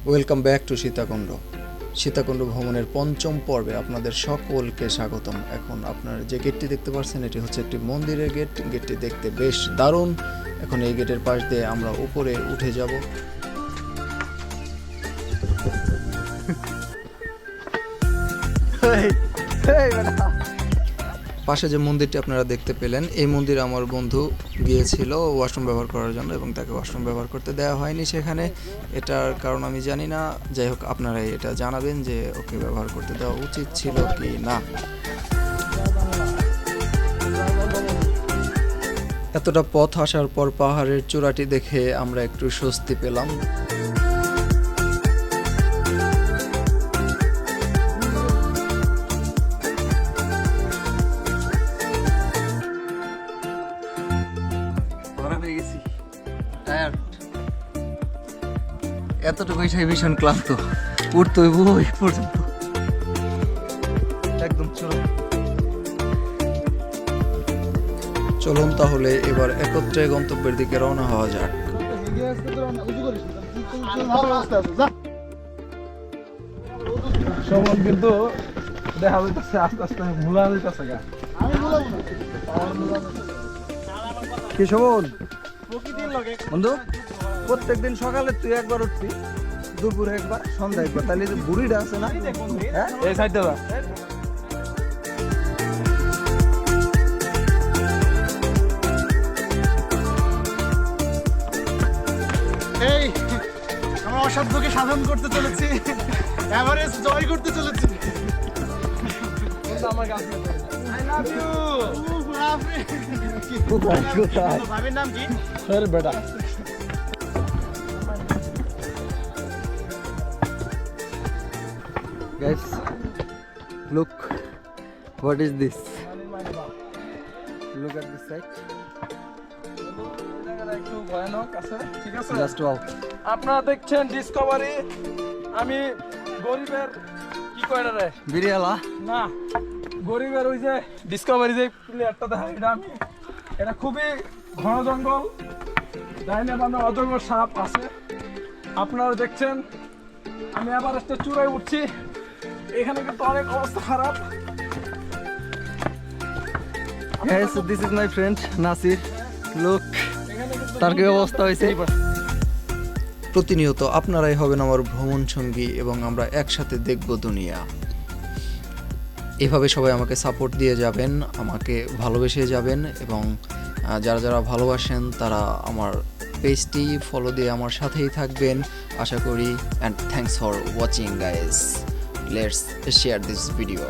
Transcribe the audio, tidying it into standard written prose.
Welcome back to Sitakunda. Sitakunda ভ্রমণের পঞ্চম পর্বে আপনাদের সকলকে স্বাগতম। এখন আপনারা যে গেটটি দেখতে পাচ্ছেন এটি হচ্ছে একটি মন্দিরের গেট। গেটটি দেখতে বেশ দারুণ। এখন এই গেটের পাশ দিয়ে আমরা উপরে উঠে যাব। পাশে যে মন্দিরটি আপনারা দেখতে পেলেন, এই মন্দিরে আমার বন্ধু গিয়েছিল ওয়াশরুম ব্যবহার করার জন্য এবং তাকে ওয়াশরুম ব্যবহার করতে দেওয়া হয়নি সেখানে। এটার কারণ আমি জানি না, যাই হোক আপনারাই এটা জানাবেন যে ওকে ব্যবহার করতে দেওয়া উচিত ছিল কি না। এতটা পথ আসার পর পাহাড়ের চূড়াটি দেখে আমরা একটু স্বস্তি পেলাম। এতটুকু এসে ভীষণ ক্লান্ত, উঠতে হইব ওই পর্যন্ত একদম। চলুন তাহলে এবার একত্রে গন্তব্যের দিকে রওনা হওয়া যাক। সমান কিন্তু দেখা যাইতেছে আস্তে আস্তে ভুলা যাইতেছে গা। কি শোন বন্ধু, প্রত্যেকদিন সকালে তুই একবার উঠবি, দুপুরে একবার, সন্ধ্যা একবার, তাহলে যে বুড়িটা আছে না, এই সাইডটা যা। এই আমরা অসাধ্যকে সাধন করতে চলেছি, এভারেস্ট জয় করতে চলেছি। আমার কাছে আই লাভ ইউ। ভাবির নাম কি? সর বেটা। Guys, look, what is this? Look at this side. একটু ভয়ানক আছে, ঠিক আছে? Just wow. আপনারা দেখছেন ডিসকভারি। আমি গরিবের কি কয়টা রে বিরিয়ালা না, গরিবের ওই যে ডিসকভারি যে প্লেয়ারটা দেখায়, এটা আমি, এটা খুবই ঘন জঙ্গল, ডাইনে বামে অজগর সাপ আছে। আপনারা দেখছেন আমি এভারেস্টের চূড়ায় উঠছি, এখানে কিন্তু অনেক অবস্থা খারাপ। Guys, this is my friend Nasir. Look, এখানে কিন্তু তার কি অবস্থা হয়েছে। প্রতিনিয়ত আপনারাই হবেন আমার ভ্রমণ সঙ্গী এবং আমরা একসাথে দেখব দুনিয়া। এভাবে সবাই আমাকে সাপোর্ট দিয়ে যাবেন, আমাকে ভালোবেসে যাবেন এবং যারা যারা ভালোবাসেন তারা আমার পেজটি ফলো দিয়ে আমার সাথেই থাকবেন আশা করি। And thanks for watching guys. Let's share this video.